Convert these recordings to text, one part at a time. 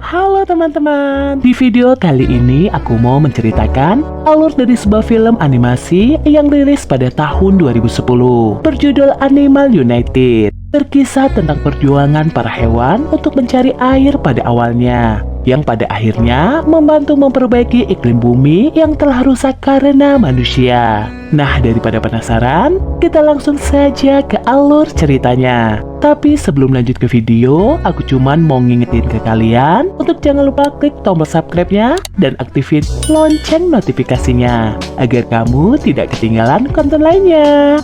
Halo teman-teman, di video kali ini aku mau menceritakan alur dari sebuah film animasi yang rilis pada tahun 2010 berjudul Animal United. Berkisah tentang perjuangan para hewan untuk mencari air pada awalnya, yang pada akhirnya membantu memperbaiki iklim bumi yang telah rusak karena manusia. Nah, daripada penasaran, kita langsung saja ke alur ceritanya. Tapi sebelum lanjut ke video, aku cuman mau ngingetin ke kalian untuk jangan lupa klik tombol subscribe-nya dan aktifin lonceng notifikasinya agar kamu tidak ketinggalan konten lainnya.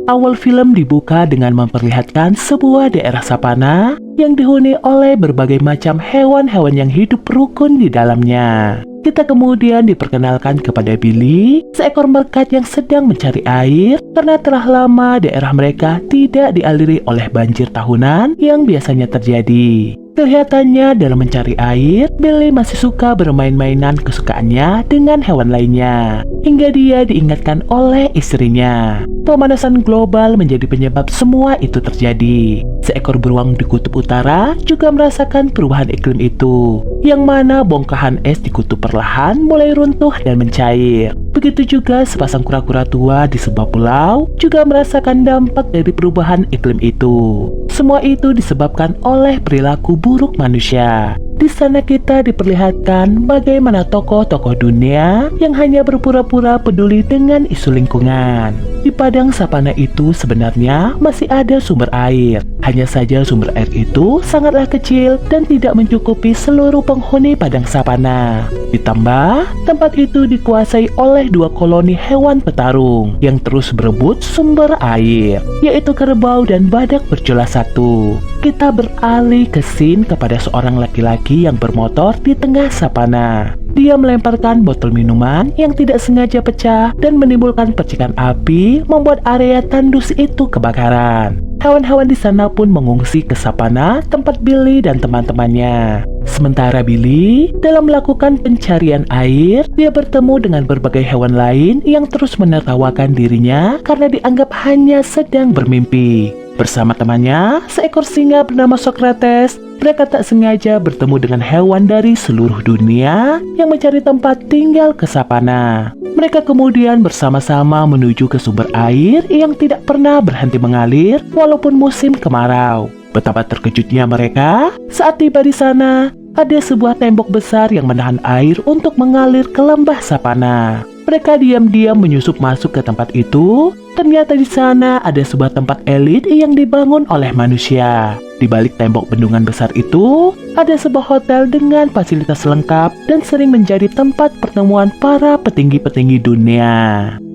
Awal film dibuka dengan memperlihatkan sebuah daerah savana yang dihuni oleh berbagai macam hewan-hewan yang hidup rukun di dalamnya. Kita kemudian diperkenalkan kepada Billy, seekor meerkat yang sedang mencari air karena telah lama daerah mereka tidak dialiri oleh banjir tahunan yang biasanya terjadi. Kelihatannya dalam mencari air, Billy masih suka bermain-mainan kesukaannya dengan hewan lainnya, hingga dia diingatkan oleh istrinya. Pemanasan global menjadi penyebab semua itu terjadi. Seekor beruang di kutub utara juga merasakan perubahan iklim itu, yang mana bongkahan es di kutub perlahan mulai runtuh dan mencair. Begitu juga sepasang kura-kura tua di sebuah pulau juga merasakan dampak dari perubahan iklim itu. Semua itu disebabkan oleh perilaku buruk manusia. Di sana kita diperlihatkan bagaimana tokoh-tokoh dunia yang hanya berpura-pura peduli dengan isu lingkungan. Di padang savana itu sebenarnya masih ada sumber air. Hanya saja sumber air itu sangatlah kecil dan tidak mencukupi seluruh penghuni padang savana. Ditambah, tempat itu dikuasai oleh dua koloni hewan petarung yang terus berebut sumber air, yaitu kerbau dan badak berjula satu. Kita beralih ke scene kepada seorang laki-laki yang bermotor di tengah savana. Dia melemparkan botol minuman yang tidak sengaja pecah dan menimbulkan percikan api, membuat area tandus itu kebakaran. Hewan-hewan di sana pun mengungsi ke savana tempat Billy dan teman-temannya. Sementara Billy dalam melakukan pencarian air, dia bertemu dengan berbagai hewan lain yang terus menertawakan dirinya karena dianggap hanya sedang bermimpi. Bersama temannya, seekor singa bernama Socrates, mereka tak sengaja bertemu dengan hewan dari seluruh dunia yang mencari tempat tinggal ke savana. Mereka kemudian bersama-sama menuju ke sumber air yang tidak pernah berhenti mengalir walaupun musim kemarau. Betapa terkejutnya mereka saat tiba di sana. Ada sebuah tembok besar yang menahan air untuk mengalir ke lembah savana. Mereka diam-diam menyusup masuk ke tempat itu. Ternyata di sana ada sebuah tempat elit yang dibangun oleh manusia. Di balik tembok bendungan besar itu, ada sebuah hotel dengan fasilitas lengkap dan sering menjadi tempat pertemuan para petinggi-petinggi dunia.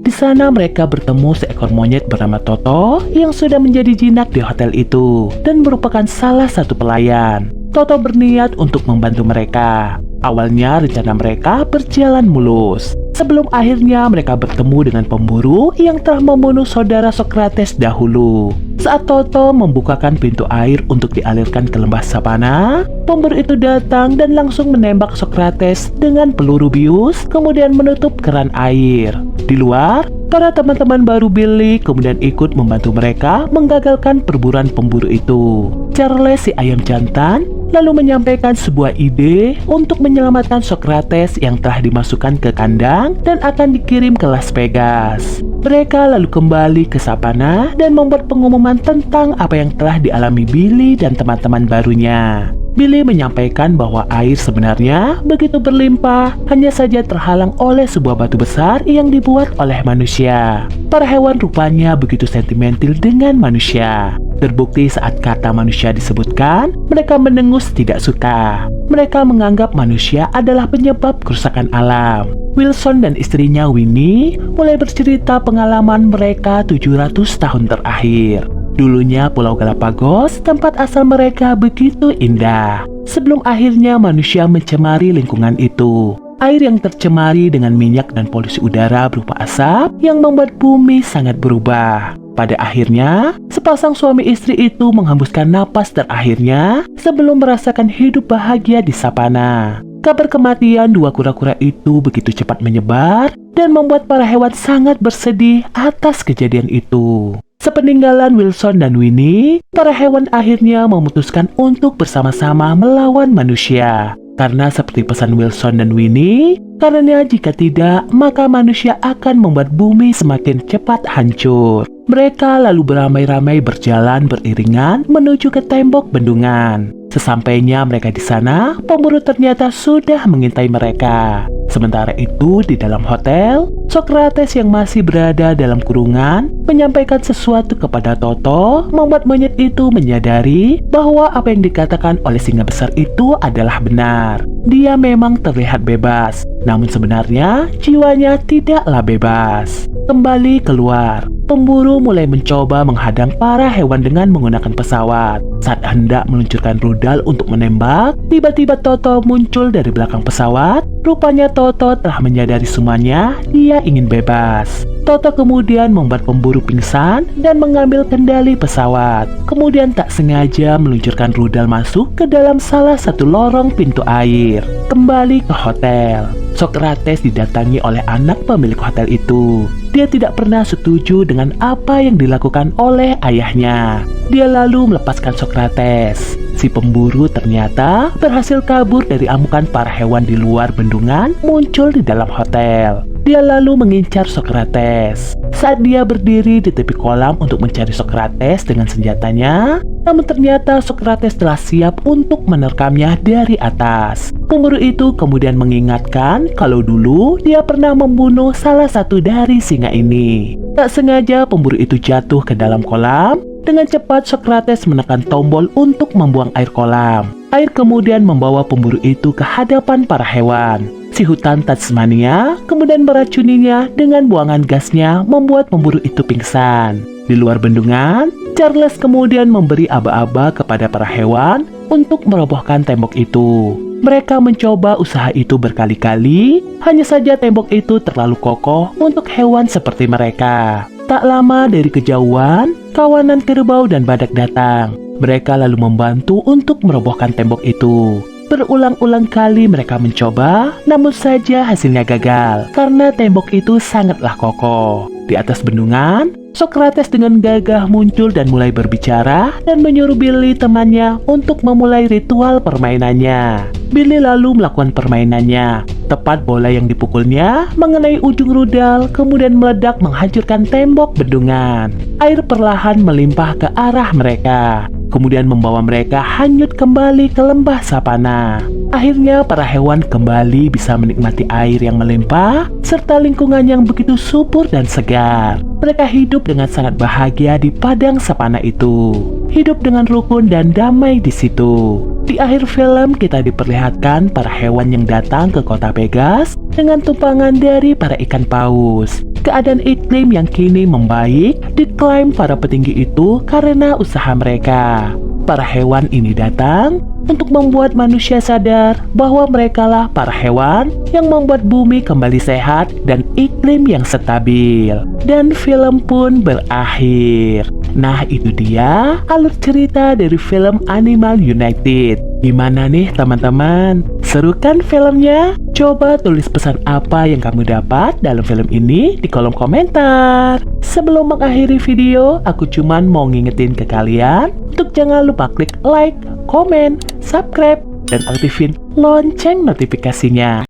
Di sana mereka bertemu seekor monyet bernama Toto yang sudah menjadi jinak di hotel itu dan merupakan salah satu pelayan. Toto berniat untuk membantu mereka. Awalnya rencana mereka berjalan mulus, sebelum akhirnya mereka bertemu dengan pemburu yang telah membunuh saudara Socrates dahulu. Saat Toto membukakan pintu air untuk dialirkan ke lembah savana, pemburu itu datang dan langsung menembak Socrates dengan peluru bius, kemudian menutup keran air. Di luar, para teman-teman baru Billy kemudian ikut membantu mereka menggagalkan perburuan pemburu itu. Charles si ayam jantan lalu menyampaikan sebuah ide untuk menyelamatkan Socrates yang telah dimasukkan ke kandang dan akan dikirim ke Las Vegas. Mereka lalu kembali ke savana dan membuat pengumuman tentang apa yang telah dialami Billy dan teman-teman barunya. Billy menyampaikan bahwa air sebenarnya begitu berlimpah, hanya saja terhalang oleh sebuah batu besar yang dibuat oleh manusia. Para hewan rupanya begitu sentimental dengan manusia. Terbukti saat kata manusia disebutkan, mereka mendengus tidak suka. Mereka menganggap manusia adalah penyebab kerusakan alam. Wilson dan istrinya Winnie mulai bercerita pengalaman mereka 700 tahun terakhir. Dulunya Pulau Galapagos, tempat asal mereka begitu indah. Sebelum akhirnya manusia mencemari lingkungan itu. Air yang tercemari dengan minyak dan polusi udara berupa asap yang membuat bumi sangat berubah. Pada akhirnya, sepasang suami istri itu menghembuskan napas terakhirnya sebelum merasakan hidup bahagia di savana. Kabar kematian dua kura-kura itu begitu cepat menyebar dan membuat para hewan sangat bersedih atas kejadian itu. Sepeninggalan Wilson dan Winnie, para hewan akhirnya memutuskan untuk bersama-sama melawan manusia. Karena seperti pesan Wilson dan Winnie, karena jika tidak, maka manusia akan membuat bumi semakin cepat hancur. Mereka lalu beramai-ramai berjalan beriringan menuju ke tembok bendungan. Sesampainya mereka di sana, pemburu ternyata sudah mengintai mereka. Sementara itu, di dalam hotel, Socrates yang masih berada dalam kurungan menyampaikan sesuatu kepada Toto, membuat monyet itu menyadari bahwa apa yang dikatakan oleh singa besar itu adalah benar. Dia memang terlihat bebas, namun sebenarnya jiwanya tidaklah bebas. Kembali keluar, pemburu mulai mencoba menghadang para hewan dengan menggunakan pesawat. Saat hendak meluncurkan rudal untuk menembak, tiba-tiba Toto muncul dari belakang pesawat. Rupanya Toto telah menyadari semuanya, dia ingin bebas. Toto kemudian membuat pemburu pingsan dan mengambil kendali pesawat. Kemudian tak sengaja meluncurkan rudal masuk ke dalam salah satu lorong pintu air. Kembali ke hotel, Socrates didatangi oleh anak pemilik hotel itu. Dia tidak pernah setuju dengan apa yang dilakukan oleh ayahnya. Dia lalu melepaskan Socrates. Si pemburu ternyata berhasil kabur dari amukan para hewan di luar bendungan muncul di dalam hotel. Dia lalu mengincar Socrates. Saat dia berdiri di tepi kolam untuk mencari Socrates dengan senjatanya, namun ternyata Socrates telah siap untuk menerkamnya dari atas. Pemburu itu kemudian mengingatkan kalau dulu dia pernah membunuh salah satu dari singa ini. Tak sengaja pemburu itu jatuh ke dalam kolam. Dengan cepat Socrates menekan tombol untuk membuang air kolam. Air kemudian membawa pemburu itu ke hadapan para hewan. Si hutan Tasmania kemudian meracuninya dengan buangan gasnya membuat pemburu itu pingsan. Di luar bendungan, Charles kemudian memberi aba-aba kepada para hewan untuk merobohkan tembok itu. Mereka mencoba usaha itu berkali-kali, hanya saja tembok itu terlalu kokoh untuk hewan seperti mereka. Tak lama dari kejauhan, kawanan kerbau dan badak datang. Mereka lalu membantu untuk merobohkan tembok itu. Berulang-ulang kali mereka mencoba, namun saja hasilnya gagal karena tembok itu sangatlah kokoh. Di atas bendungan, Socrates dengan gagah muncul dan mulai berbicara dan menyuruh Billy temannya untuk memulai ritual permainannya. Billy lalu melakukan permainannya. Tepat bola yang dipukulnya mengenai ujung rudal, kemudian meledak menghancurkan tembok bendungan. Air perlahan melimpah ke arah mereka, kemudian membawa mereka hanyut kembali ke lembah savana. Akhirnya para hewan kembali bisa menikmati air yang melimpah, serta lingkungan yang begitu subur dan segar. Mereka hidup dengan sangat bahagia di padang savana itu. Hidup dengan rukun dan damai di situ. Di akhir film kita diperlihatkan para hewan yang datang ke kota Pegas dengan tumpangan dari para ikan paus. Keadaan iklim yang kini membaik diklaim para petinggi itu karena usaha mereka. Para hewan ini datang untuk membuat manusia sadar bahwa merekalah para hewan yang membuat bumi kembali sehat dan iklim yang stabil. Dan film pun berakhir. Nah, itu dia alur cerita dari film Animal United. Gimana nih teman-teman? Seru kan filmnya? Coba tulis pesan apa yang kamu dapat dalam film ini di kolom komentar. Sebelum mengakhiri video, aku cuman mau ngingetin ke kalian untuk jangan lupa klik like, komen, subscribe, dan aktifin lonceng notifikasinya.